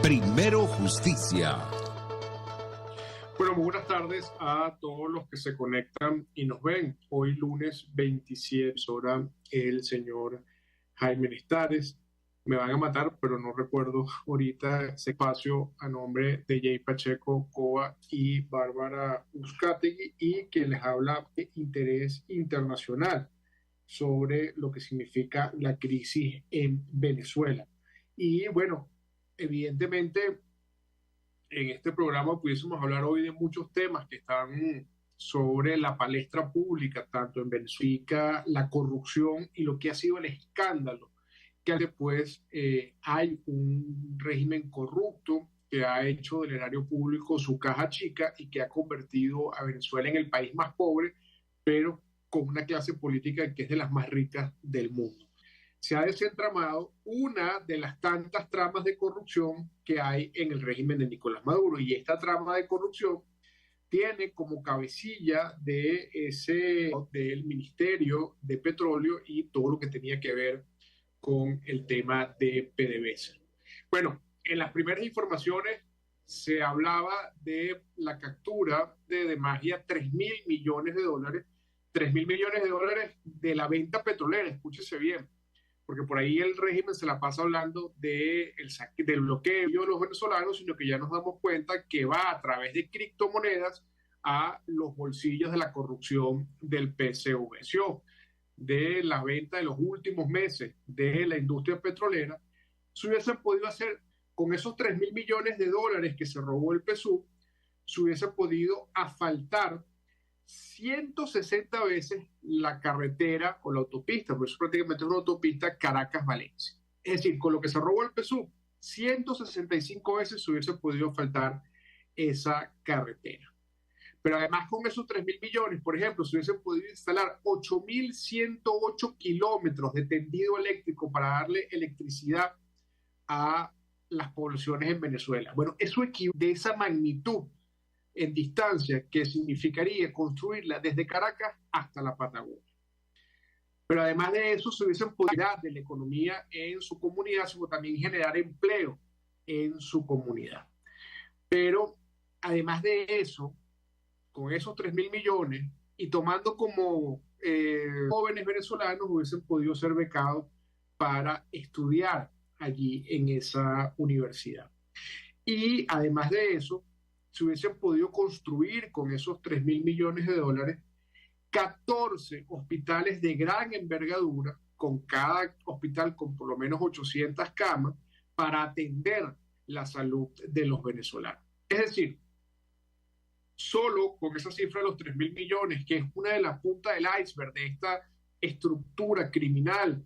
Primero Justicia. Bueno, muy buenas tardes a todos los que se conectan y nos ven. Hoy lunes 27 hora el señor Jaime Nestares. Me van a matar, pero no recuerdo ahorita ese espacio a nombre de Jay Pacheco Coa y Bárbara Uzcategui, y que les habla de interés internacional sobre lo que significa la crisis en Venezuela. Y bueno, evidentemente en este programa pudiésemos hablar hoy de muchos temas que están sobre la palestra pública, tanto en Venezuela, la corrupción y lo que ha sido el escándalo, que después hay un régimen corrupto que ha hecho del erario público su caja chica y que ha convertido a Venezuela en el país más pobre, pero con una clase política que es de las más ricas del mundo. Se ha desentramado una de las tantas tramas de corrupción que hay en el régimen de Nicolás Maduro, y esta trama de corrupción tiene como cabecilla del Ministerio de Petróleo y todo lo que tenía que ver con el tema de PDVSA. Bueno, en las primeras informaciones se hablaba de la captura de magia 3.000 millones de dólares, 3.000 millones de dólares de la venta petrolera, escúchese bien, porque por ahí el régimen se la pasa hablando del bloqueo de los venezolanos, sino que ya nos damos cuenta que va a través de criptomonedas a los bolsillos de la corrupción del PSV. De la venta de los últimos meses de la industria petrolera, se hubiesen podido hacer con esos 3.000 millones de dólares que se robó el PSUV, se hubiese podido asfaltar 160 veces la carretera o la autopista, porque eso prácticamente es una autopista Caracas-Valencia. Es decir, con lo que se robó el PSUV, 165 veces se hubiese podido asfaltar esa carretera. Pero además con esos 3.000 millones, por ejemplo, se hubiesen podido instalar 8.108 kilómetros de tendido eléctrico para darle electricidad a las poblaciones en Venezuela. Bueno, eso equivale de esa magnitud en distancia que significaría construirla desde Caracas hasta la Patagonia. Pero además de eso, se hubiesen podido de la economía en su comunidad, sino también generar empleo en su comunidad. Pero además de eso, con esos 3.000 millones y tomando como jóvenes venezolanos hubiesen podido ser becados para estudiar allí en esa universidad. Y además de eso, se hubiesen podido construir con esos 3.000 millones de dólares 14 hospitales de gran envergadura, con cada hospital con por lo menos 800 camas, para atender la salud de los venezolanos. Es decir, solo con esa cifra de los 3.000 millones, que es una de las puntas del iceberg de esta estructura criminal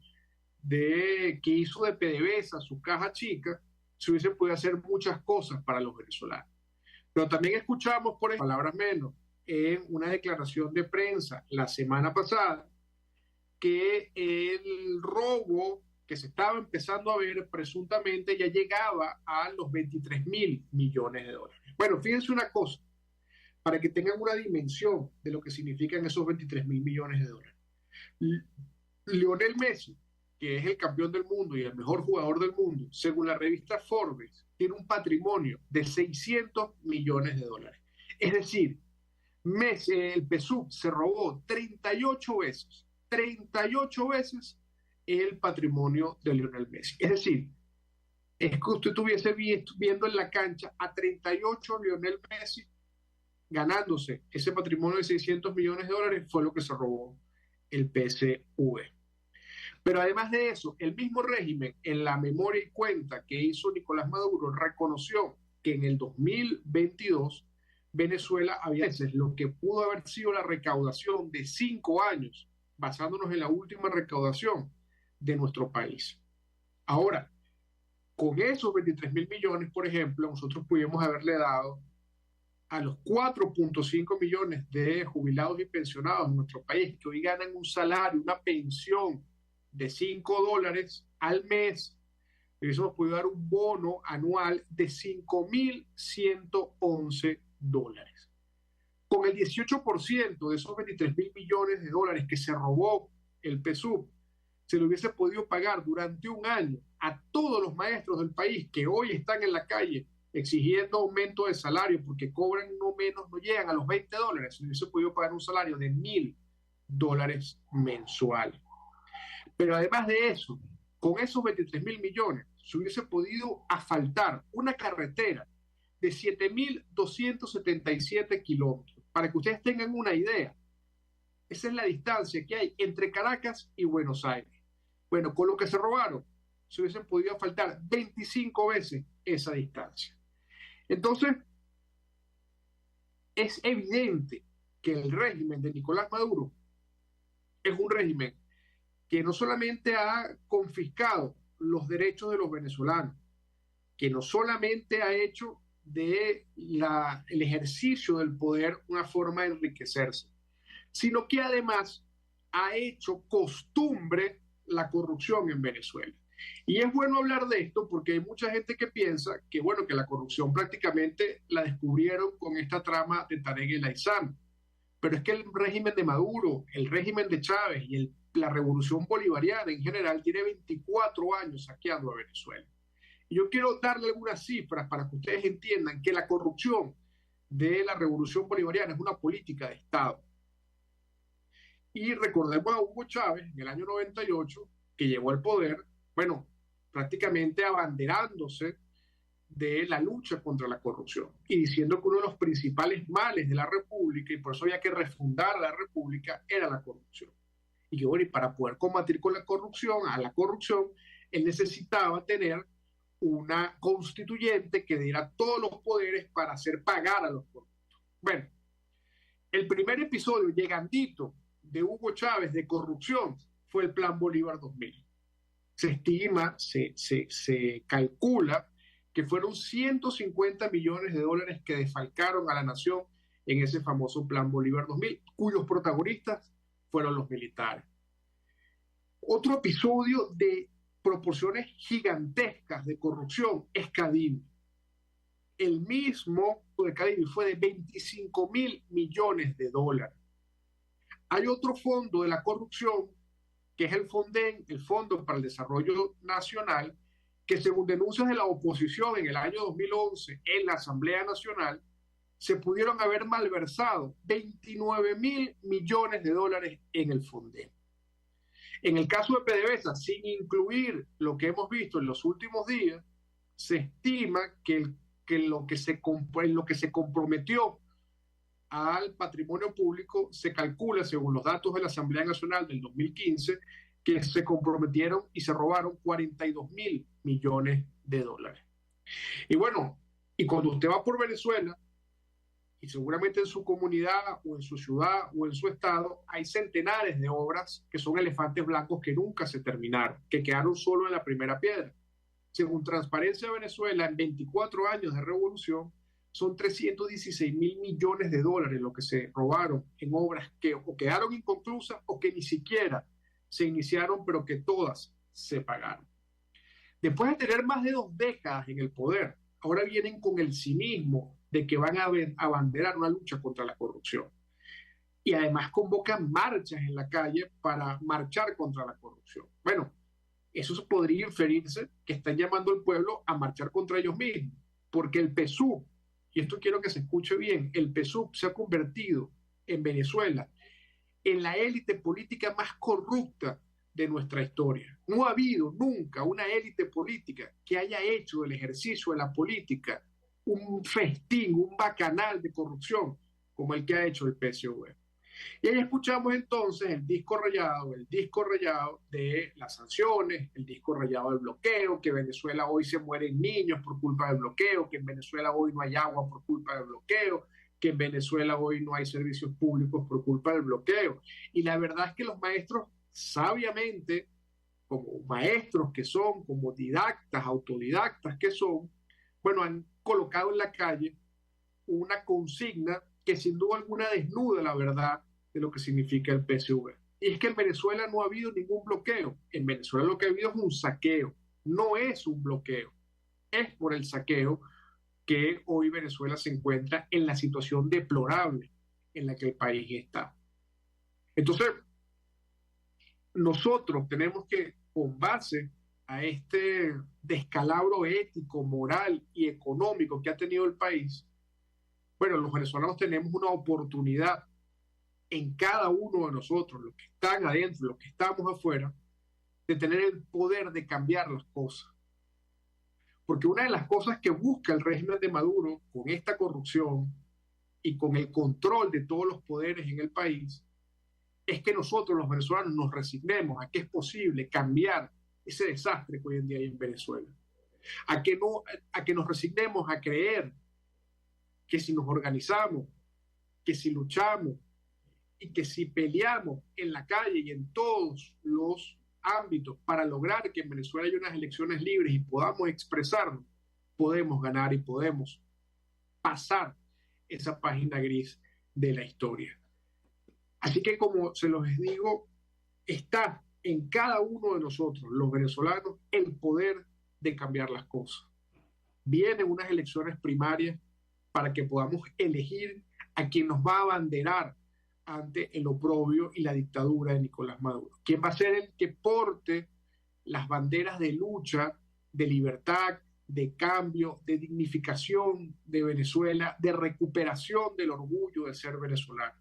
que hizo de PDVSA su caja chica, se hubiesen podido hacer muchas cosas para los venezolanos. Pero también escuchamos, por ejemplo, palabras menos, en una declaración de prensa la semana pasada, que el robo que se estaba empezando a ver presuntamente ya llegaba a los 23.000 millones de dólares. Bueno, fíjense una cosa, para que tengan una dimensión de lo que significan esos 23.000 millones de dólares. Lionel Messi, que es el campeón del mundo y el mejor jugador del mundo, según la revista Forbes, tiene un patrimonio de 600 millones de dólares. Es decir, Messi, el PSUV se robó 38 veces el patrimonio de Lionel Messi. Es decir, es que usted estuviese viendo en la cancha a 38 Lionel Messi ganándose ese patrimonio de 600 millones de dólares, fue lo que se robó el PSV. Pero además de eso, el mismo régimen, en la memoria y cuenta que hizo Nicolás Maduro, reconoció que en el 2022 Venezuela había veces lo que pudo haber sido la recaudación de 5 años, basándonos en la última recaudación de nuestro país. Ahora, con esos 23.000 millones, por ejemplo, nosotros pudimos haberle dado a los 4.5 millones de jubilados y pensionados en nuestro país, que hoy ganan un salario, una pensión de $5 al mes, hubiésemos podido dar un bono anual de $5.111. Con el 18% de esos 23.000 millones de dólares que se robó el PSUV, se le hubiese podido pagar durante un año a todos los maestros del país que hoy están en la calle exigiendo aumento de salario porque cobran no menos, no llegan a los $20, si hubiese podido pagar un salario de $1.000 mensual. Pero además de eso, con esos 23.000 millones, se hubiese podido asfaltar una carretera de 7.277 kilómetros. Para que ustedes tengan una idea, esa es la distancia que hay entre Caracas y Buenos Aires. Bueno, con lo que se robaron, se hubiesen podido asfaltar 25 veces esa distancia. Entonces, es evidente que el régimen de Nicolás Maduro es un régimen que no solamente ha confiscado los derechos de los venezolanos, que no solamente ha hecho de el ejercicio del poder una forma de enriquecerse, sino que además ha hecho costumbre la corrupción en Venezuela. Y es bueno hablar de esto porque hay mucha gente que piensa que, bueno, que la corrupción prácticamente la descubrieron con esta trama de Tarek El Aissam. Pero es que el régimen de Maduro, el régimen de Chávez y la revolución bolivariana en general tiene 24 años saqueando a Venezuela. Y yo quiero darle algunas cifras para que ustedes entiendan que la corrupción de la revolución bolivariana es una política de Estado. Y recordemos a Hugo Chávez en el año 98, que llegó al poder, bueno, prácticamente abanderándose de la lucha contra la corrupción y diciendo que uno de los principales males de la República, y por eso había que refundar la República, era la corrupción. Y que bueno, y para poder combatir con la corrupción, él necesitaba tener una constituyente que diera todos los poderes para hacer pagar a los corruptos. Bueno, el primer episodio llegandito de Hugo Chávez de corrupción fue el Plan Bolívar 2000. Se estima, se calcula que fueron 150 millones de dólares que desfalcaron a la nación en ese famoso Plan Bolívar 2000, cuyos protagonistas fueron los militares. Otro episodio de proporciones gigantescas de corrupción es Cadimi. El mismo de Cadimi fue de 25.000 millones de dólares. Hay otro fondo de la corrupción, que es el FONDEN, el Fondo para el Desarrollo Nacional, que según denuncias de la oposición en el año 2011 en la Asamblea Nacional, se pudieron haber malversado 29.000 millones de dólares en el FONDEN. En el caso de PDVSA, sin incluir lo que hemos visto en los últimos días, se estima que lo que se comprometió al patrimonio público se calcula, según los datos de la Asamblea Nacional del 2015, que se comprometieron y se robaron 42.000 millones de dólares. Y bueno, y cuando usted va por Venezuela, y seguramente en su comunidad o en su ciudad o en su estado, hay centenares de obras que son elefantes blancos que nunca se terminaron, que quedaron solo en la primera piedra. Según Transparencia Venezuela, en 24 años de revolución, son 316.000 millones de dólares lo que se robaron en obras que o quedaron inconclusas o que ni siquiera se iniciaron, pero que todas se pagaron. Después de tener más de 2 décadas en el poder, ahora vienen con el cinismo de que van a abanderar una lucha contra la corrupción. Y además convocan marchas en la calle para marchar contra la corrupción. Bueno, eso podría inferirse que están llamando al pueblo a marchar contra ellos mismos, porque el PSUV, y esto quiero que se escuche bien, el PSUV se ha convertido en Venezuela en la élite política más corrupta de nuestra historia. No ha habido nunca una élite política que haya hecho del ejercicio de la política un festín, un bacanal de corrupción como el que ha hecho el PSUV. Y ahí escuchamos entonces el disco rayado de las sanciones, el disco rayado del bloqueo, que en Venezuela hoy se mueren niños por culpa del bloqueo, que en Venezuela hoy no hay agua por culpa del bloqueo, que en Venezuela hoy no hay servicios públicos por culpa del bloqueo. Y la verdad es que los maestros sabiamente, como maestros que son, como didactas, autodidactas que son, bueno, han colocado en la calle una consigna que sin duda alguna desnuda la verdad de lo que significa el PSUV. Y es que en Venezuela no ha habido ningún bloqueo. En Venezuela lo que ha habido es un saqueo. No es un bloqueo. Es por el saqueo que hoy Venezuela se encuentra en la situación deplorable en la que el país está. Entonces, nosotros tenemos que, con base a este descalabro ético, moral y económico que ha tenido el país, bueno, los venezolanos tenemos una oportunidad en cada uno de nosotros, los que están adentro, los que estamos afuera, de tener el poder de cambiar las cosas. Porque una de las cosas que busca el régimen de Maduro con esta corrupción y con el control de todos los poderes en el país es que nosotros los venezolanos nos resignemos a que es posible cambiar ese desastre que hoy en día hay en Venezuela. A que nos resignemos a creer que si nos organizamos, que si luchamos y que si peleamos en la calle y en todos los ámbitos para lograr que en Venezuela haya unas elecciones libres y podamos expresarnos, podemos ganar y podemos pasar esa página gris de la historia. Así que, como se los digo, está en cada uno de nosotros, los venezolanos, el poder de cambiar las cosas. Vienen unas elecciones primarias para que podamos elegir a quien nos va a abanderar ante el oprobio y la dictadura de Nicolás Maduro. ¿Quién va a ser el que porte las banderas de lucha, de libertad, de cambio, de dignificación de Venezuela, de recuperación del orgullo de ser venezolano?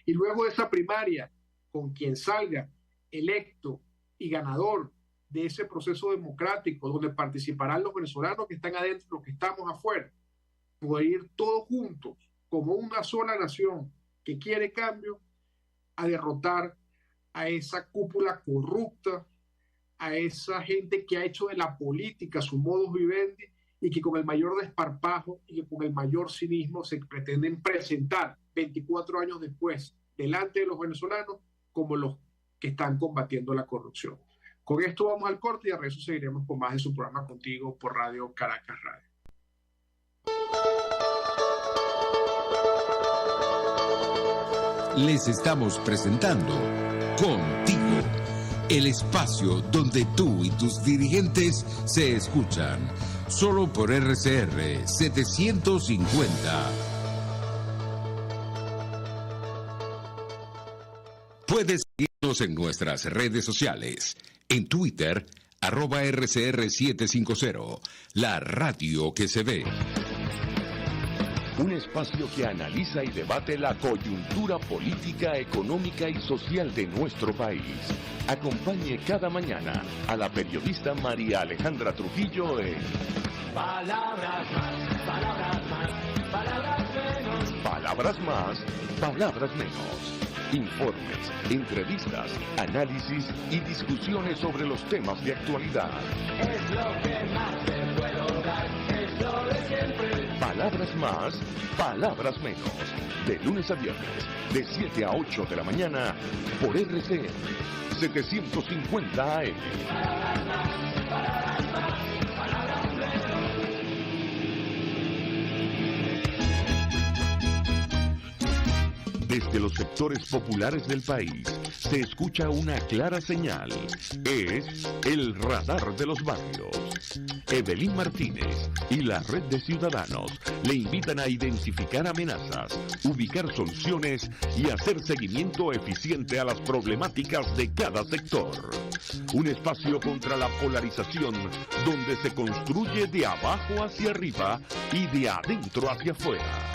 Y luego de esa primaria, con quien salga electo y ganador de ese proceso democrático, donde participarán los venezolanos que están adentro, los que estamos afuera, poder ir todos juntos, como una sola nación que quiere cambio, a derrotar a esa cúpula corrupta, a esa gente que ha hecho de la política su modus vivendi y que con el mayor desparpajo y que con el mayor cinismo se pretenden presentar 24 años después delante de los venezolanos como los que están combatiendo la corrupción. Con esto vamos al corte y a regreso seguiremos con más de su programa Contigo por Radio Caracas Radio. Les estamos presentando Contigo, el espacio donde tú y tus dirigentes se escuchan, solo por RCR 750. Puedes seguirnos en nuestras redes sociales, en Twitter, @RCR750, la radio que se ve. Un espacio que analiza y debate la coyuntura política, económica y social de nuestro país. Acompañe cada mañana a la periodista María Alejandra Trujillo en Palabras más, palabras más, palabras menos. Palabras más, palabras menos. Informes, entrevistas, análisis y discusiones sobre los temas de actualidad. Es lo que más te puedo dar, es lo de siempre. Palabras más, palabras menos. De lunes a viernes, de 7 a 8 de la mañana, por RCN 750 AM. Palabras más, palabras más, palabras menos. Desde los sectores populares del país se escucha una clara señal. Es el radar de los barrios. Evelyn Martínez y la red de ciudadanos le invitan a identificar amenazas, ubicar soluciones y hacer seguimiento eficiente a las problemáticas de cada sector. Un espacio contra la polarización donde se construye de abajo hacia arriba y de adentro hacia afuera.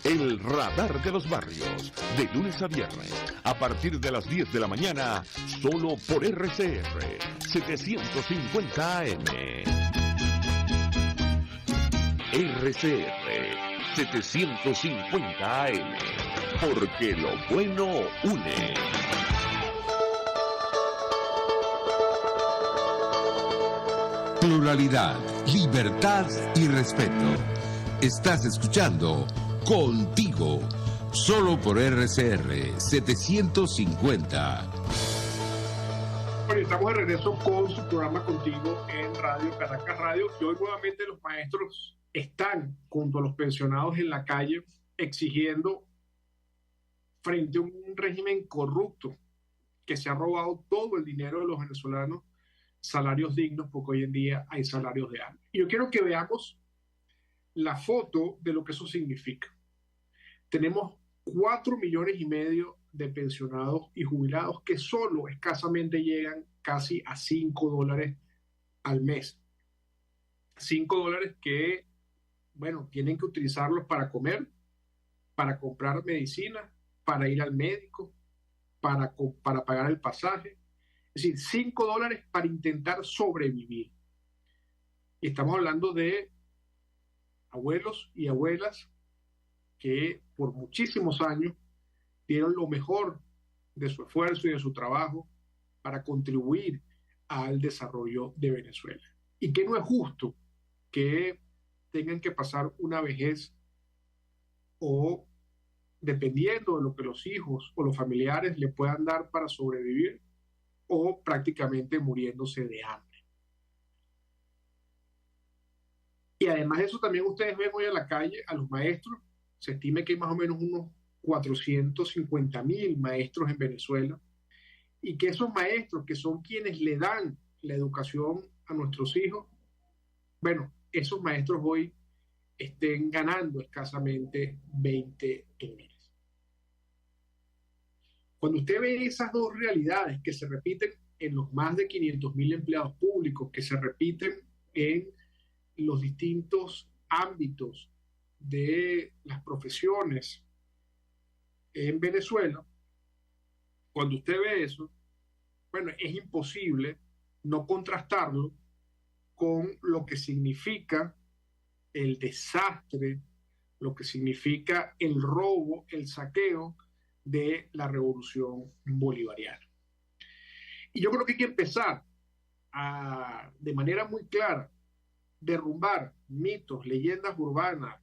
El radar de los barrios, de lunes a viernes, a partir de las 10 de la mañana, solo por RCR 750 AM. RCR 750 AM, porque lo bueno une. Pluralidad, libertad y respeto. Estás escuchando Contigo, solo por RCR 750. Bueno, estamos de regreso con su programa Contigo en Radio Caracas Radio y hoy nuevamente los maestros están junto a los pensionados en la calle exigiendo frente a un régimen corrupto que se ha robado todo el dinero de los venezolanos, salarios dignos, porque hoy en día hay salarios de hambre. Y yo quiero que veamos la foto de lo que eso significa. Tenemos 4,5 millones de pensionados y jubilados que solo escasamente llegan casi a $5 al mes. $5 que, bueno, tienen que utilizarlos para comer, para comprar medicina, para ir al médico, para pagar el pasaje. Es decir, $5 para intentar sobrevivir. Y estamos hablando de abuelos y abuelas que por muchísimos años dieron lo mejor de su esfuerzo y de su trabajo para contribuir al desarrollo de Venezuela. Y que no es justo que tengan que pasar una vejez o, dependiendo de lo que los hijos o los familiares le puedan dar para sobrevivir, o prácticamente muriéndose de hambre. Y además de eso, también ustedes ven hoy en la calle a los maestros. Se estima que hay más o menos unos 450.000 maestros en Venezuela, y que esos maestros, que son quienes le dan la educación a nuestros hijos, bueno, esos maestros hoy estén ganando escasamente $20. Cuando usted ve esas dos realidades que se repiten en los más de 500.000 empleados públicos, que se repiten en los distintos ámbitos de las profesiones en Venezuela, cuando usted ve eso, bueno, es imposible no contrastarlo con lo que significa el desastre, lo que significa el robo, el saqueo de la revolución bolivariana. Y yo creo que hay que empezar a, de manera muy clara, derrumbar mitos, leyendas urbanas,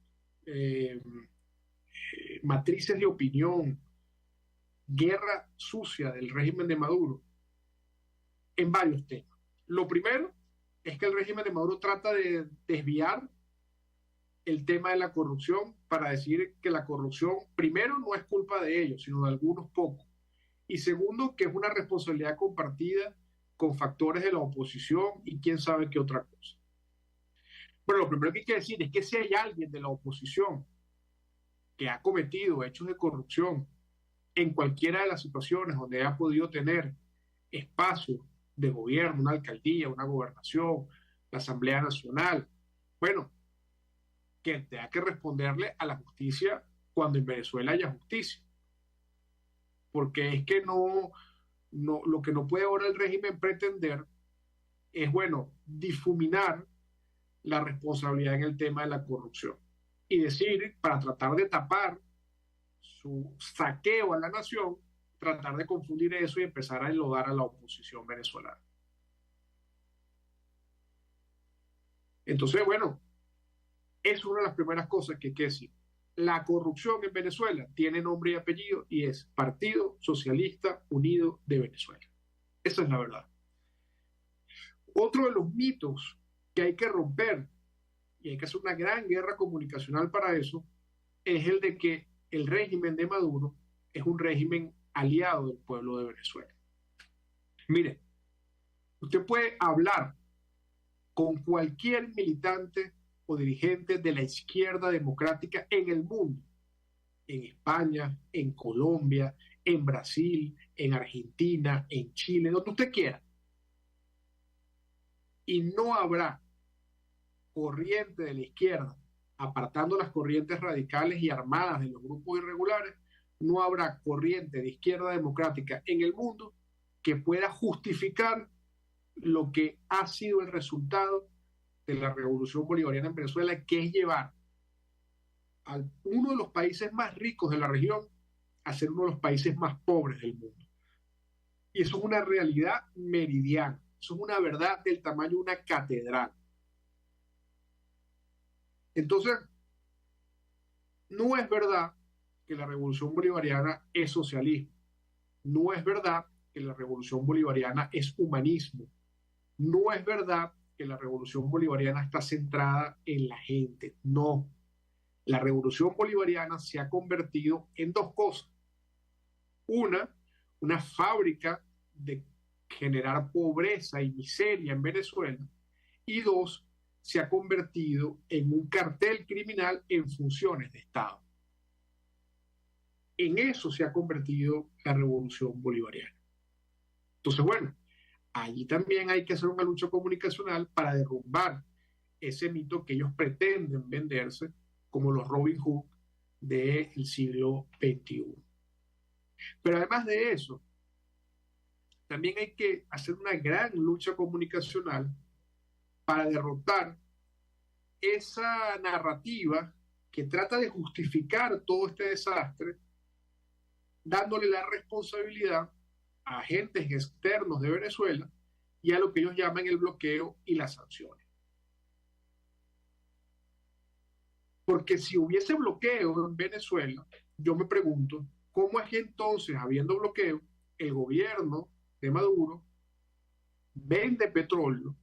matrices de opinión, guerra sucia del régimen de Maduro en varios temas. Lo primero es que el régimen de Maduro trata de desviar el tema de la corrupción para decir que la corrupción, primero, no es culpa de ellos, sino de algunos pocos. Y segundo, que es una responsabilidad compartida con factores de la oposición y quién sabe qué otra cosa. Bueno, lo primero que hay que decir es que si hay alguien de la oposición que ha cometido hechos de corrupción en cualquiera de las situaciones donde ha podido tener espacio de gobierno, una alcaldía, una gobernación, la Asamblea Nacional, bueno, que tenga que responderle a la justicia cuando en Venezuela haya justicia. Porque es que lo que no puede ahora el régimen pretender es, bueno, difuminar la responsabilidad en el tema de la corrupción y decir, para tratar de tapar su saqueo a la nación, tratar de confundir eso y empezar a enlodar a la oposición venezolana. Entonces, bueno, es una de las primeras cosas que hay que decir. La corrupción en Venezuela tiene nombre y apellido y es Partido Socialista Unido de Venezuela. Esa es la verdad. Otro de los mitos que hay que romper, y hay que hacer una gran guerra comunicacional para eso, es el de que el régimen de Maduro es un régimen aliado del pueblo de Venezuela. Mire, usted puede hablar con cualquier militante o dirigente de la izquierda democrática en el mundo, en España, en Colombia, en Brasil, en Argentina, en Chile, donde usted quiera. Y no habrá corriente de la izquierda, apartando las corrientes radicales y armadas de los grupos irregulares, no habrá corriente de izquierda democrática en el mundo que pueda justificar lo que ha sido el resultado de la revolución bolivariana en Venezuela, que es llevar a uno de los países más ricos de la región a ser uno de los países más pobres del mundo. Y eso es una realidad meridiana, eso es una verdad del tamaño de una catedral. Entonces, no es verdad que la revolución bolivariana es socialismo, no es verdad que la revolución bolivariana es humanismo, no es verdad que la revolución bolivariana está centrada en la gente, no. La revolución bolivariana se ha convertido en dos cosas. Una fábrica de generar pobreza y miseria en Venezuela, y dos, se ha convertido en un cartel criminal en funciones de Estado. En eso se ha convertido la revolución bolivariana. Entonces, bueno, Allí también hay que hacer una lucha comunicacional para derrumbar ese mito que ellos pretenden venderse como los Robin Hood del siglo XXI. Pero además de eso, también hay que hacer una gran lucha comunicacional para derrotar esa narrativa que trata de justificar todo este desastre, dándole la responsabilidad a agentes externos de Venezuela y a lo que ellos llaman el bloqueo y las sanciones. Porque si hubiese bloqueo en Venezuela, yo me pregunto, ¿cómo es que entonces, habiendo bloqueo, el gobierno de Maduro vende petróleo,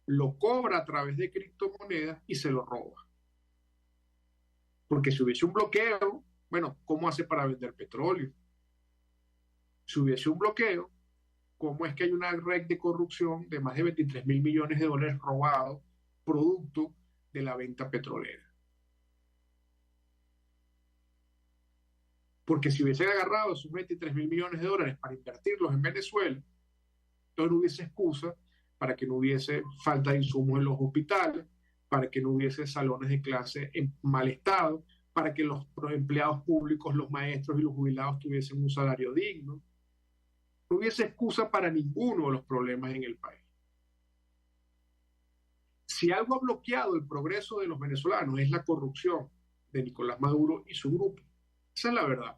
lo cobra a través de criptomonedas y se lo roba? Porque si hubiese un bloqueo, bueno, ¿cómo hace para vender petróleo? Si hubiese un bloqueo, ¿cómo es que hay una red de corrupción de más de 23.000 millones de dólares robados producto de la venta petrolera? Porque si hubiesen agarrado esos 23.000 millones de dólares para invertirlos en Venezuela, entonces no hubiese excusa para que no hubiese falta de insumos en los hospitales, para que no hubiese salones de clase en mal estado, para que los empleados públicos, los maestros y los jubilados tuviesen un salario digno. No hubiese excusa para ninguno de los problemas en el país. Si algo ha bloqueado el progreso de los venezolanos es la corrupción de Nicolás Maduro y su grupo. Esa es la verdad.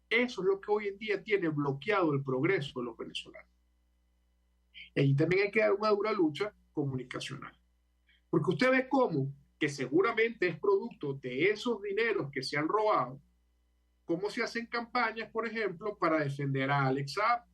Eso es lo que hoy en día tiene bloqueado el progreso de los venezolanos. Y ahí también hay que dar una dura lucha comunicacional. Porque usted ve cómo, que seguramente es producto de esos dineros que se han robado, cómo se hacen campañas, por ejemplo, para defender a Alex Saab.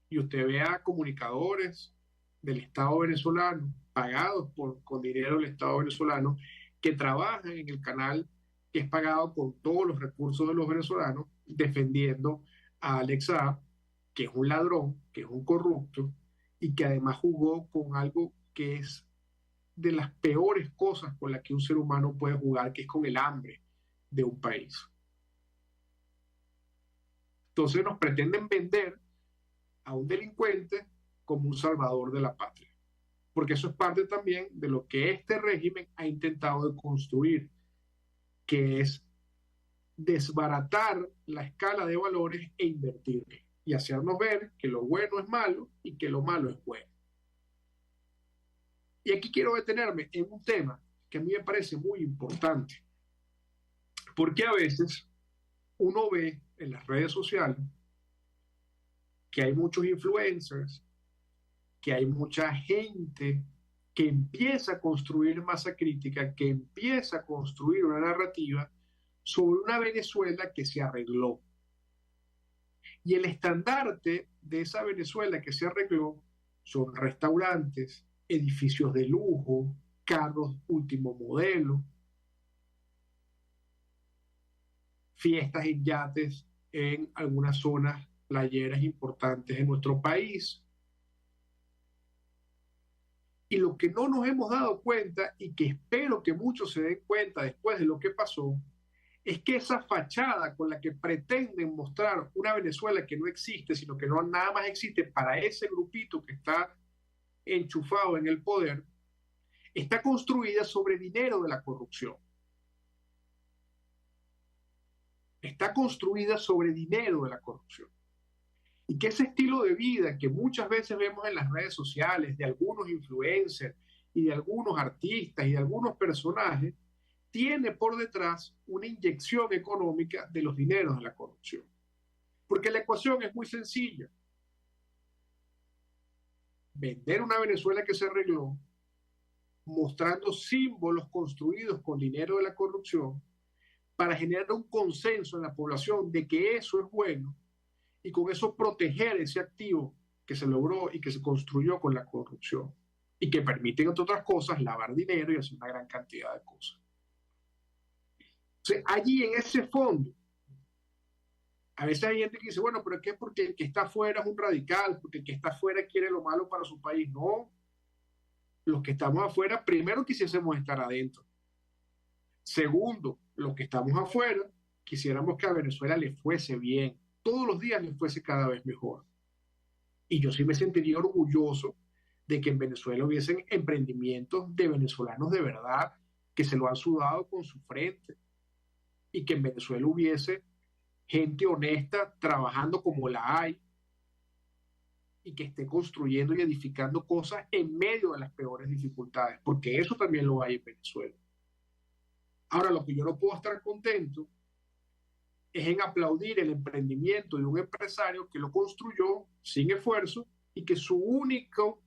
Y usted ve a comunicadores del Estado venezolano, pagados con dinero del Estado venezolano, que trabajan en el canal que es pagado con todos los recursos de los venezolanos, defendiendo a Alex Saab, que es un ladrón, que es un corrupto, y que además jugó con algo que es de las peores cosas con las que un ser humano puede jugar, que es con el hambre de un país. Entonces nos pretenden vender a un delincuente como un salvador de la patria, porque eso es parte también de lo que este régimen ha intentado de construir, que es desbaratar la escala de valores e invertirle y hacernos ver que lo bueno es malo y que lo malo es bueno. Y aquí quiero detenerme en un tema que a mí me parece muy importante, porque a veces uno ve en las redes sociales que hay muchos influencers, que hay mucha gente que empieza a construir masa crítica, que empieza a construir una narrativa sobre una Venezuela que se arregló. Y el estandarte de esa Venezuela que se arregló son restaurantes, edificios de lujo, carros último modelo, fiestas en yates en algunas zonas playeras importantes en nuestro país. Y lo que no nos hemos dado cuenta, y que espero que muchos se den cuenta después de lo que pasó, es que esa fachada con la que pretenden mostrar una Venezuela que no existe, sino que no nada más existe para ese grupito que está enchufado en el poder, está construida sobre dinero de la corrupción. Está construida sobre dinero de la corrupción. Y que ese estilo de vida que muchas veces vemos en las redes sociales de algunos influencers y de algunos artistas y de algunos personajes, tiene por detrás una inyección económica de los dineros de la corrupción. Porque la ecuación es muy sencilla. Vender una Venezuela que se arregló, mostrando símbolos construidos con dinero de la corrupción, para generar un consenso en la población de que eso es bueno, y con eso proteger ese activo que se logró y que se construyó con la corrupción, y que permite, entre otras cosas, lavar dinero y hacer una gran cantidad de cosas. Entonces, allí en ese fondo, a veces hay gente que dice, bueno, pero es que porque el que está afuera es un radical, porque el que está afuera quiere lo malo para su país. No, los que estamos afuera, primero quisiésemos estar adentro. Segundo, los que estamos afuera, quisiéramos que a Venezuela le fuese bien, todos los días le fuese cada vez mejor. Y yo sí me sentiría orgulloso de que en Venezuela hubiesen emprendimientos de venezolanos de verdad que se lo han sudado con su frente, y que en Venezuela hubiese gente honesta trabajando como la hay y que esté construyendo y edificando cosas en medio de las peores dificultades, porque eso también lo hay en Venezuela. Ahora, lo que yo no puedo estar contento es en aplaudir el emprendimiento de un empresario que lo construyó sin esfuerzo y que su único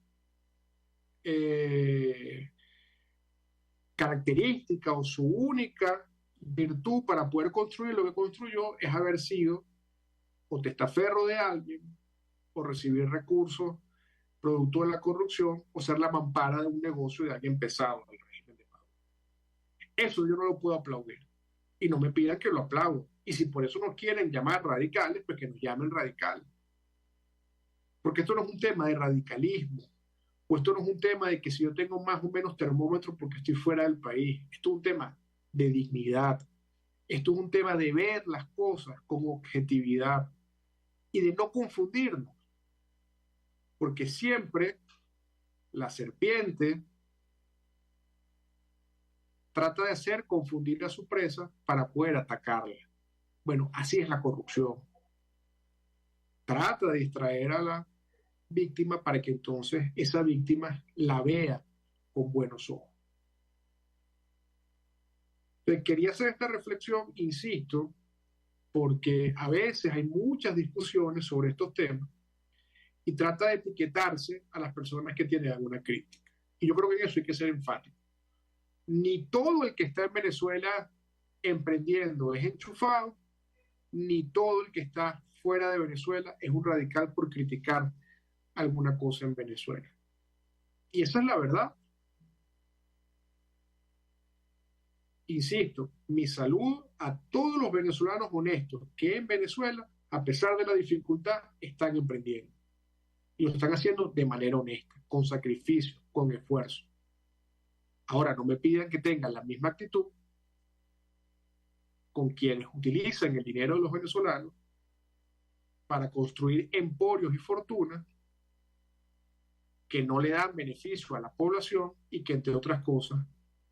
característica o su única virtud para poder construir lo que construyó es haber sido o testaferro de alguien, o recibir recursos producto de la corrupción, o ser la mampara de un negocio de alguien pesado del régimen de Maduro. Eso yo no lo puedo aplaudir, y no me pidan que lo aplaudo. Y si por eso nos quieren llamar radicales, pues que nos llamen radicales. Porque esto no es un tema de radicalismo, o esto no es un tema de que si yo tengo más o menos termómetro porque estoy fuera del país. Esto es un tema de dignidad. Esto es un tema de ver las cosas con objetividad y de no confundirnos. Porque siempre la serpiente trata de hacer confundir a su presa para poder atacarla. Bueno, así es la corrupción. Trata de distraer a la víctima para que entonces esa víctima la vea con buenos ojos. Entonces, quería hacer esta reflexión, insisto, porque a veces hay muchas discusiones sobre estos temas y trata de etiquetarse a las personas que tienen alguna crítica. Y yo creo que en eso hay que ser enfático. Ni todo el que está en Venezuela emprendiendo es enchufado, ni todo el que está fuera de Venezuela es un radical por criticar alguna cosa en Venezuela. Y esa es la verdad. Insisto, mi saludo a todos los venezolanos honestos que en Venezuela, a pesar de la dificultad, están emprendiendo. Y lo están haciendo de manera honesta, con sacrificio, con esfuerzo. Ahora, no me pidan que tengan la misma actitud con quienes utilizan el dinero de los venezolanos para construir emporios y fortunas que no le dan beneficio a la población y que, entre otras cosas,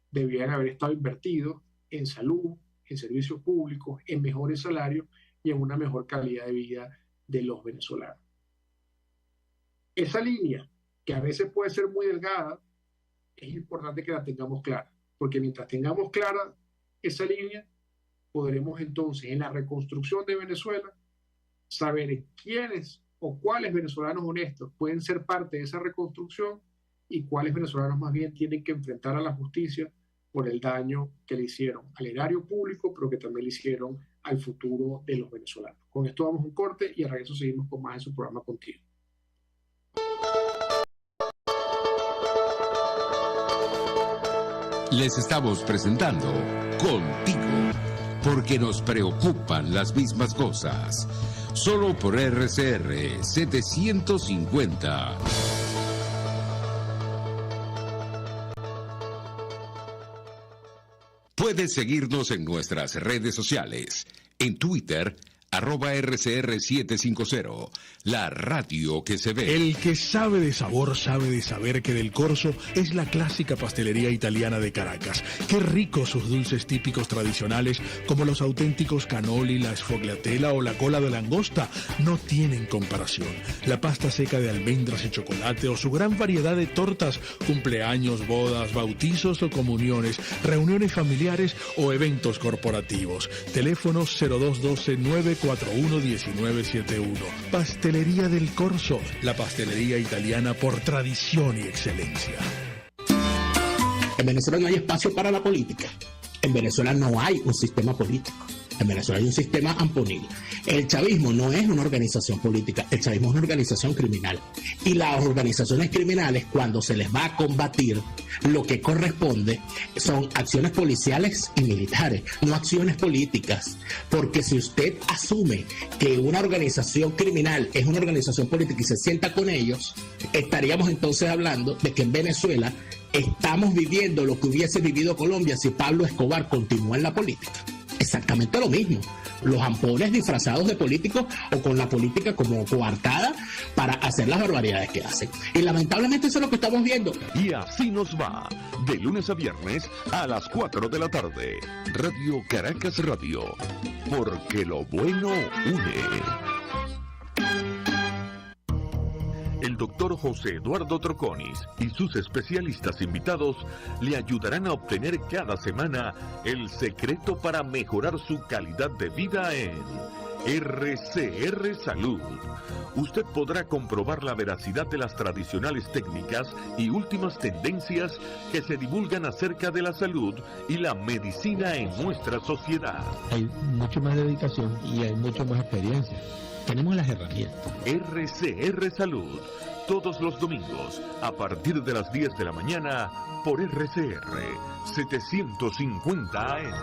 debían haber estado invertidos en salud, en servicios públicos, en mejores salarios y en una mejor calidad de vida de los venezolanos. Esa línea, que a veces puede ser muy delgada, es importante que la tengamos clara, porque mientras tengamos clara esa línea, podremos entonces en la reconstrucción de Venezuela saber quiénes o cuáles venezolanos honestos pueden ser parte de esa reconstrucción y cuáles venezolanos más bien tienen que enfrentar a la justicia por el daño que le hicieron al erario público, pero que también le hicieron al futuro de los venezolanos. Con esto vamos a un corte y a regreso seguimos con más en su programa Contigo. Les estamos presentando Contigo, porque nos preocupan las mismas cosas. Solo por RCR 750. Puedes seguirnos en nuestras redes sociales. En Twitter, @RCR750, la radio que se ve. El que sabe de sabor sabe de saber que Del Corso es la clásica pastelería italiana de Caracas. Qué ricos sus dulces típicos tradicionales, como los auténticos cannoli, la sfogliatella o la cola de langosta, no tienen comparación. La pasta seca de almendras y chocolate o su gran variedad de tortas, cumpleaños, bodas, bautizos o comuniones, reuniones familiares o eventos corporativos. Teléfonos 0212-941-1971. Pastelería Del Corso, la pastelería italiana por tradición y excelencia. En Venezuela no hay espacio para la política. En Venezuela no hay un sistema político. En Venezuela hay un sistema amponible. El chavismo no es una organización política, el chavismo es una organización criminal. Y las organizaciones criminales, cuando se les va a combatir, lo que corresponde son acciones policiales y militares, no acciones políticas. Porque si usted asume que una organización criminal es una organización política y se sienta con ellos, estaríamos entonces hablando de que en Venezuela estamos viviendo lo que hubiese vivido Colombia si Pablo Escobar continúa en la política. Esa exactamente lo mismo. Los ampones disfrazados de políticos o con la política como coartada para hacer las barbaridades que hacen. Y lamentablemente eso es lo que estamos viendo. Y así nos va, de lunes a viernes a las 4 de la tarde. Radio Caracas Radio, porque lo bueno une. El doctor José Eduardo Troconis y sus especialistas invitados le ayudarán a obtener cada semana el secreto para mejorar su calidad de vida en RCR Salud. Usted podrá comprobar la veracidad de las tradicionales técnicas y últimas tendencias que se divulgan acerca de la salud y la medicina en nuestra sociedad. Hay mucho más dedicación y hay mucho más experiencia. Tenemos las herramientas. RCR Salud, todos los domingos, a partir de las 10 de la mañana, por RCR 750 AM.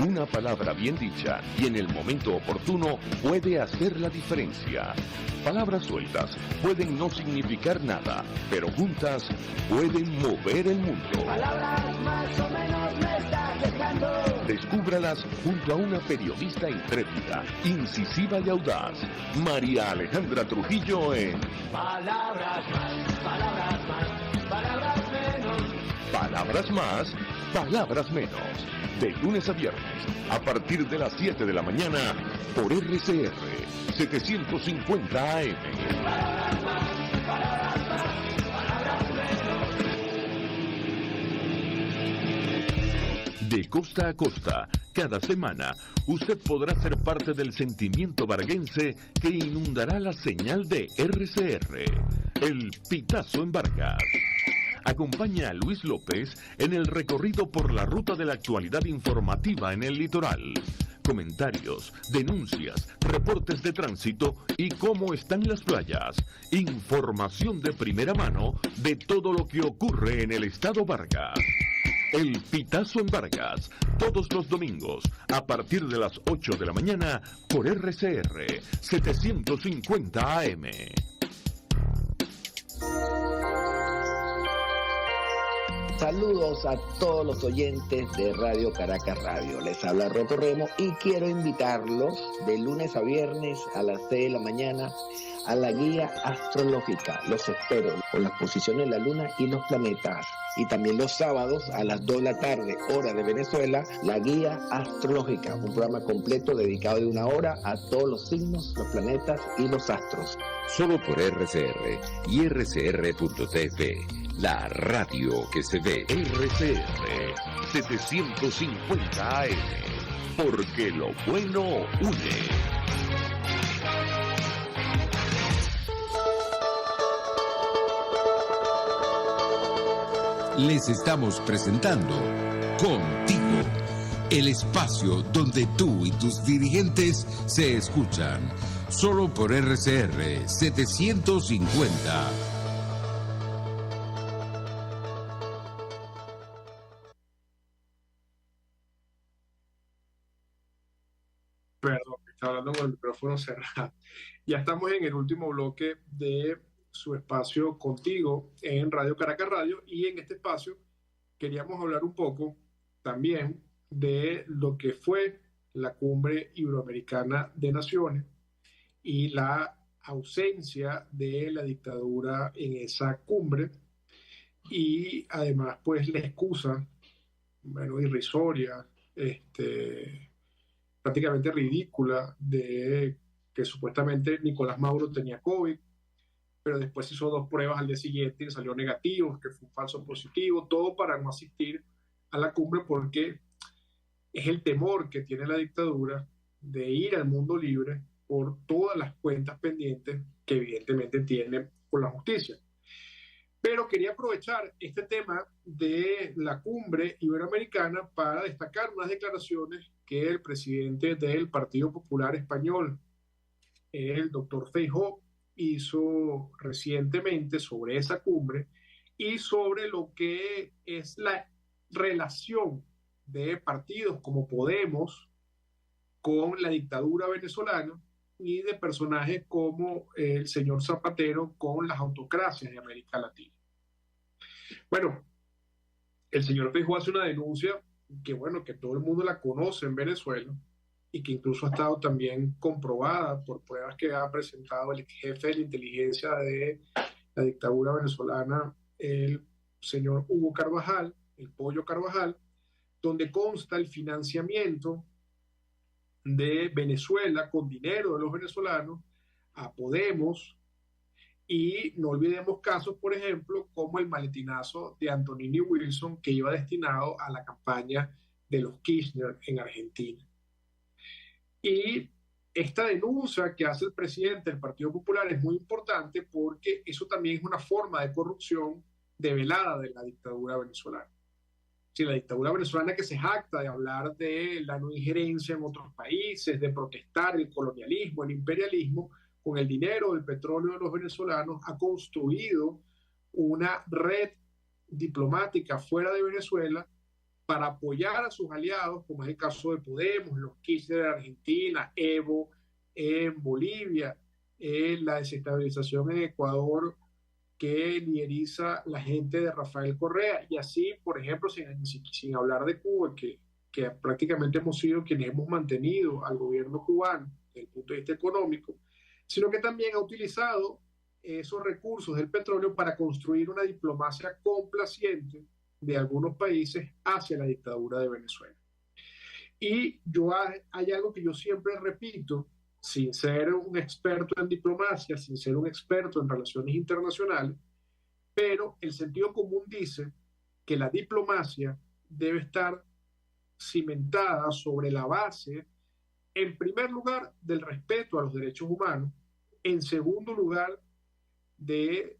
Una palabra bien dicha y en el momento oportuno puede hacer la diferencia. Palabras sueltas pueden no significar nada, pero juntas pueden mover el mundo. Palabras más o menos me está quejando. Descúbralas junto a una periodista intrépida, incisiva y audaz, María Alejandra Trujillo en Palabras más, palabras más, palabras menos. Palabras más, palabras menos. De lunes a viernes, a partir de las 7 de la mañana, por RCR 750 AM. Palabras más, palabras más, palabras menos. De costa a costa, cada semana, usted podrá ser parte del sentimiento varguense que inundará la señal de RCR, el Pitazo en Vargas. Acompaña a Luis López en el recorrido por la ruta de la actualidad informativa en el litoral. Comentarios, denuncias, reportes de tránsito y cómo están las playas. Información de primera mano de todo lo que ocurre en el estado Vargas. El Pitazo en Vargas, todos los domingos, a partir de las 8 de la mañana, por RCR 750 AM. Saludos a todos los oyentes de Radio Caracas Radio. Les habla Rocco Remo y quiero invitarlos de lunes a viernes a las 6 de la mañana a la guía astrológica. Los espero con las posiciones de la luna y los planetas. Y también los sábados a las 2 de la tarde, hora de Venezuela, la guía astrológica. Un programa completo dedicado de 1 hora a todos los signos, los planetas y los astros. Solo por RCR y RCR.tv, la radio que se ve. RCR 750 AM, porque lo bueno une. Les estamos presentando Contigo, el espacio donde tú y tus dirigentes se escuchan. Solo por RCR 750. Perdón, estaba hablando con el micrófono cerrado. Ya estamos en el último bloque de su espacio Contigo en Radio Caracas Radio, y en este espacio queríamos hablar un poco también de lo que fue la Cumbre Iberoamericana de Naciones y la ausencia de la dictadura en esa cumbre, y además pues la excusa, bueno, irrisoria, prácticamente ridícula, de que supuestamente Nicolás Maduro tenía COVID, pero después hizo 2 pruebas al día siguiente y salió negativo, que fue un falso positivo, todo para no asistir a la cumbre, porque es el temor que tiene la dictadura de ir al mundo libre por todas las cuentas pendientes que evidentemente tiene con la justicia. Pero quería aprovechar este tema de la cumbre iberoamericana para destacar unas declaraciones que el presidente del Partido Popular Español, el doctor Feijóo, hizo recientemente sobre esa cumbre y sobre lo que es la relación de partidos como Podemos con la dictadura venezolana y de personajes como el señor Zapatero con las autocracias de América Latina. Bueno, El señor Feijóo hace una denuncia que, bueno, que todo el mundo la conoce en Venezuela y que incluso ha estado también comprobada por pruebas que ha presentado el jefe de la inteligencia de la dictadura venezolana, el señor Hugo Carvajal, el Pollo Carvajal, donde consta el financiamiento de Venezuela con dinero de los venezolanos a Podemos. Y no olvidemos casos, por ejemplo, como el maletinazo de Antonini Wilson, que iba destinado a la campaña de los Kirchner en Argentina. Y esta denuncia que hace el presidente del Partido Popular es muy importante porque eso también es una forma de corrupción develada de la dictadura venezolana. Si la dictadura venezolana, que se jacta de hablar de la no injerencia en otros países, de protestar el colonialismo, el imperialismo, con el dinero del petróleo de los venezolanos ha construido una red diplomática fuera de Venezuela para apoyar a sus aliados, como es el caso de Podemos, los Kirchner de Argentina, Evo en Bolivia, la desestabilización en Ecuador que lideriza la gente de Rafael Correa, y así, por ejemplo, sin hablar de Cuba, que prácticamente hemos sido quienes hemos mantenido al gobierno cubano desde el punto de vista económico, sino que también ha utilizado esos recursos del petróleo para construir una diplomacia complaciente de algunos países hacia la dictadura de Venezuela. Y hay algo que yo siempre repito, sin ser un experto en diplomacia, sin ser un experto en relaciones internacionales, pero el sentido común dice que la diplomacia debe estar cimentada sobre la base, en primer lugar, del respeto a los derechos humanos, en segundo lugar, del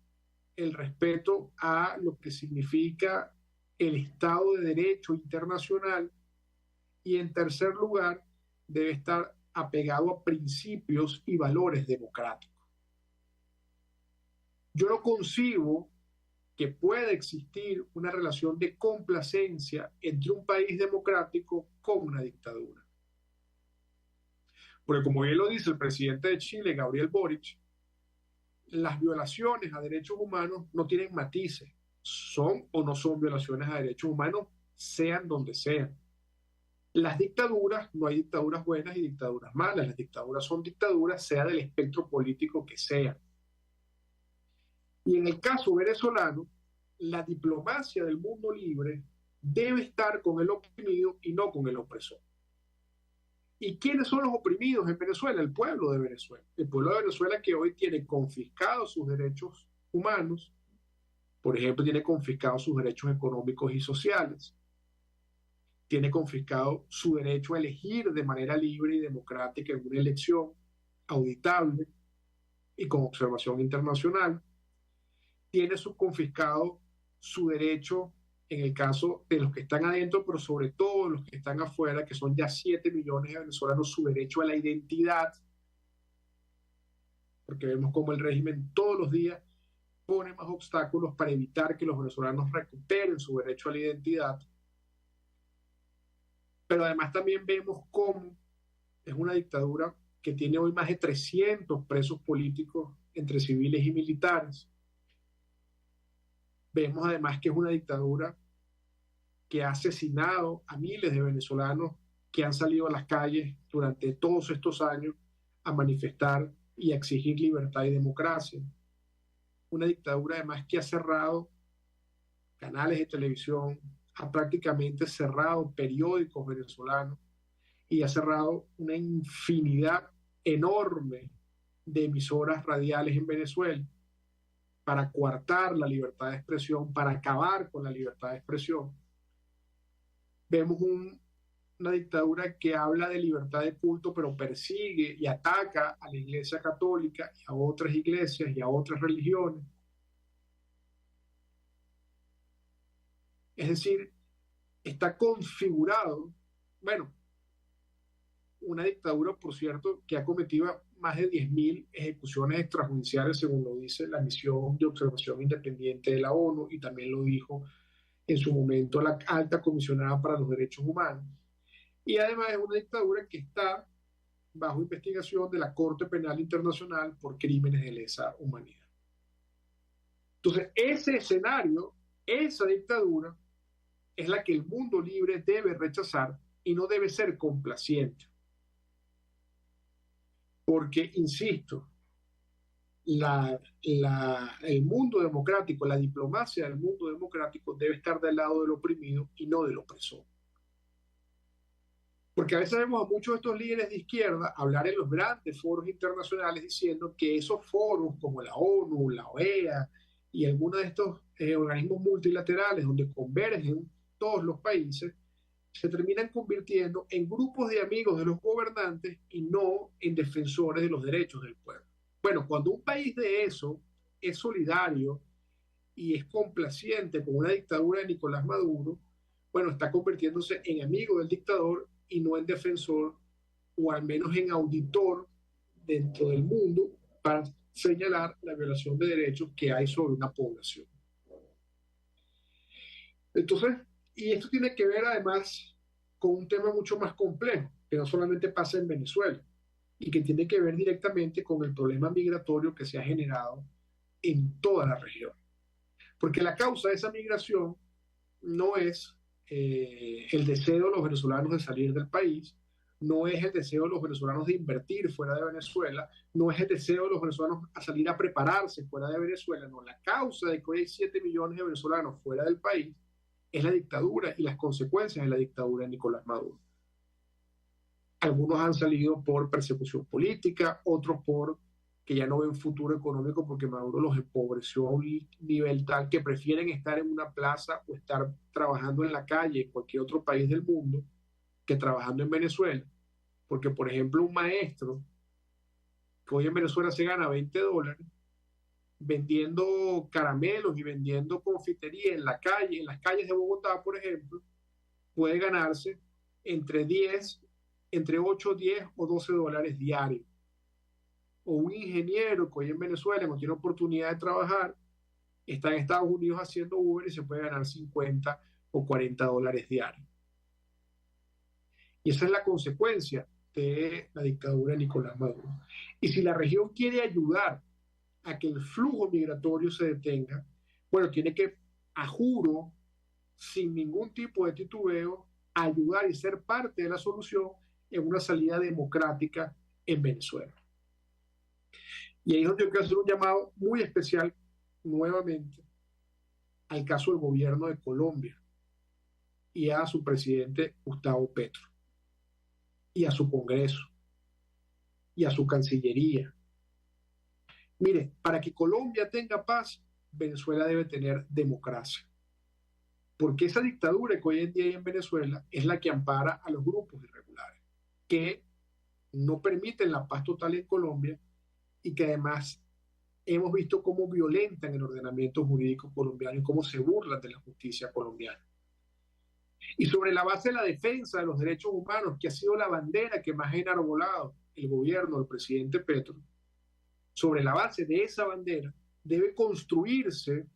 respeto a lo que significa el Estado de Derecho internacional, y en tercer lugar, debe estar apegado a principios y valores democráticos. Yo no concibo que pueda existir una relación de complacencia entre un país democrático con una dictadura. Porque como bien lo dice el presidente de Chile, Gabriel Boric, las violaciones a derechos humanos no tienen matices, son o no son violaciones a derechos humanos, sean donde sean. Las dictaduras, no hay dictaduras buenas y dictaduras malas, las dictaduras son dictaduras, sea del espectro político que sea. Y en el caso venezolano, la diplomacia del mundo libre debe estar con el oprimido y no con el opresor. ¿Y quiénes son los oprimidos en Venezuela? El pueblo de Venezuela. El pueblo de Venezuela, que hoy tiene confiscados sus derechos humanos, por ejemplo, tiene confiscados sus derechos económicos y sociales, tiene confiscado su derecho a elegir de manera libre y democrática en una elección auditable y con observación internacional, tiene confiscado su derecho, en el caso de los que están adentro, pero sobre todo los que están afuera, que son ya 7 millones de venezolanos, su derecho a la identidad, porque vemos como el régimen todos los días pone más obstáculos para evitar que los venezolanos recuperen su derecho a la identidad. Pero además también vemos cómo es una dictadura que tiene hoy más de 300 presos políticos entre civiles y militares. Vemos además que es una dictadura que ha asesinado a miles de venezolanos que han salido a las calles durante todos estos años a manifestar y a exigir libertad y democracia. Una dictadura además que ha cerrado canales de televisión, ha prácticamente cerrado periódicos venezolanos y ha cerrado una infinidad enorme de emisoras radiales en Venezuela para coartar la libertad de expresión, para acabar con la libertad de expresión. Vemos una dictadura que habla de libertad de culto, pero persigue y ataca a la Iglesia Católica y a otras iglesias y a otras religiones. Es decir, está configurado, bueno, una dictadura, por cierto, que ha cometido más de 10.000 ejecuciones extrajudiciales, según lo dice la misión de observación independiente de la ONU, y también lo dijo en su momento la alta comisionada para los derechos humanos. Y además es una dictadura que está bajo investigación de la Corte Penal Internacional por crímenes de lesa humanidad. Entonces, ese escenario, esa dictadura, es la que el mundo libre debe rechazar y no debe ser complaciente. Porque, insisto, el mundo democrático, la diplomacia del mundo democrático debe estar del lado del oprimido y no del opresor. Porque a veces vemos a muchos de estos líderes de izquierda hablar en los grandes foros internacionales diciendo que esos foros como la ONU, la OEA y algunos de estos organismos multilaterales donde convergen todos los países se terminan convirtiendo en grupos de amigos de los gobernantes y no en defensores de los derechos del pueblo. Bueno, cuando un país de eso es solidario y es complaciente con una dictadura de Nicolás Maduro, bueno, está convirtiéndose en amigo del dictador y no en defensor o al menos en auditor dentro del mundo para señalar la violación de derechos que hay sobre una población. Entonces, y esto tiene que ver además con un tema mucho más complejo, que no solamente pasa en Venezuela, y que tiene que ver directamente con el problema migratorio que se ha generado en toda la región. Porque la causa de esa migración no es el deseo de los venezolanos de salir del país, no es el deseo de los venezolanos de invertir fuera de Venezuela, no es el deseo de los venezolanos a salir a prepararse fuera de Venezuela, no, la causa de que hoy hay 7 millones de venezolanos fuera del país es la dictadura y las consecuencias de la dictadura de Nicolás Maduro. Algunos han salido por persecución política, otros por que ya no ven futuro económico porque Maduro los empobreció a un nivel tal que prefieren estar en una plaza o estar trabajando en la calle en cualquier otro país del mundo que trabajando en Venezuela. Porque, por ejemplo, un maestro que hoy en Venezuela se gana $20 vendiendo caramelos y vendiendo confitería en la calle, en las calles de Bogotá, por ejemplo, puede ganarse entre 8, 10 o $12 diarios. O un ingeniero que hoy en Venezuela no tiene oportunidad de trabajar, está en Estados Unidos haciendo Uber y se puede ganar $50 o $40 diarios. Y esa es la consecuencia de la dictadura de Nicolás Maduro. Y si la región quiere ayudar a que el flujo migratorio se detenga, bueno, tiene que, a juro, sin ningún tipo de titubeo, ayudar y ser parte de la solución en una salida democrática en Venezuela. Y ahí es donde yo quiero hacer un llamado muy especial nuevamente al caso del gobierno de Colombia y a su presidente Gustavo Petro y a su Congreso y a su Cancillería. Mire, para que Colombia tenga paz, Venezuela debe tener democracia. Porque esa dictadura que hoy en día hay en Venezuela es la que ampara a los grupos irregulares, que no permiten la paz total en Colombia y que además hemos visto cómo violentan el ordenamiento jurídico colombiano y cómo se burlan de la justicia colombiana. Y sobre la base de la defensa de los derechos humanos, que ha sido la bandera que más ha enarbolado el gobierno del presidente Petro, sobre la base de esa bandera debe construirse,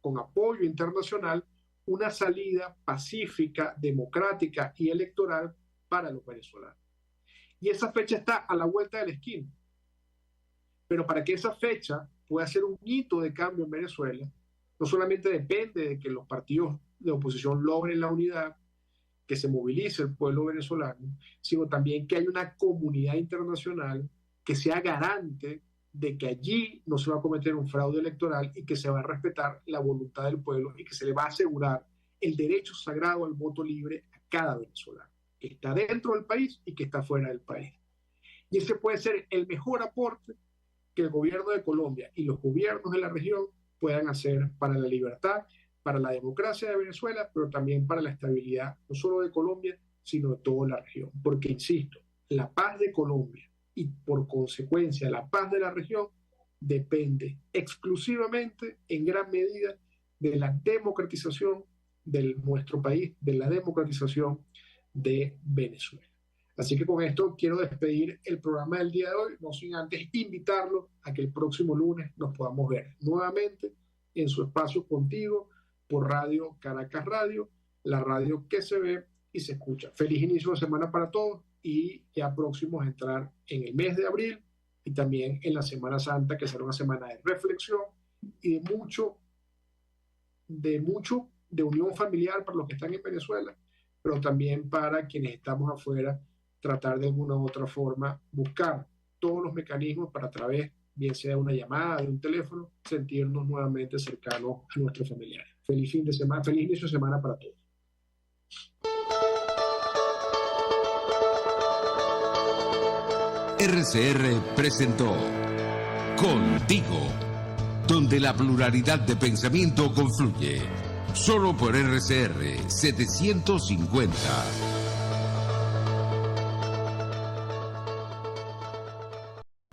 con apoyo internacional, una salida pacífica, democrática y electoral para los venezolanos. Y esa fecha está a la vuelta de la esquina. Pero para que esa fecha pueda ser un hito de cambio en Venezuela, no solamente depende de que los partidos de oposición logren la unidad, que se movilice el pueblo venezolano, sino también que haya una comunidad internacional que sea garante de que allí no se va a cometer un fraude electoral y que se va a respetar la voluntad del pueblo y que se le va a asegurar el derecho sagrado al voto libre a cada venezolano, que está dentro del país y que está fuera del país. Y ese puede ser el mejor aporte que el gobierno de Colombia y los gobiernos de la región puedan hacer para la libertad, para la democracia de Venezuela, pero también para la estabilidad, no solo de Colombia, sino de toda la región. Porque, insisto, la paz de Colombia y por consecuencia la paz de la región depende exclusivamente, en gran medida, de la democratización de nuestro país, de la democratización de Venezuela. Así que con esto quiero despedir el programa del día de hoy, no sin antes invitarlo a que el próximo lunes nos podamos ver nuevamente en su espacio contigo por Radio Caracas Radio, la radio que se ve y se escucha. Feliz inicio de semana para todos y ya próximos a entrar en el mes de abril y también en la Semana Santa, que será una semana de reflexión y de mucho de unión familiar para los que están en Venezuela, pero también para quienes estamos afuera, tratar de alguna u otra forma buscar todos los mecanismos para a través, bien sea una llamada, de un teléfono, sentirnos nuevamente cercanos a nuestros familiares. Feliz fin de semana, feliz inicio de semana para todos. RCR presentó Contigo, donde la pluralidad de pensamiento confluye. Solo por RCR 750.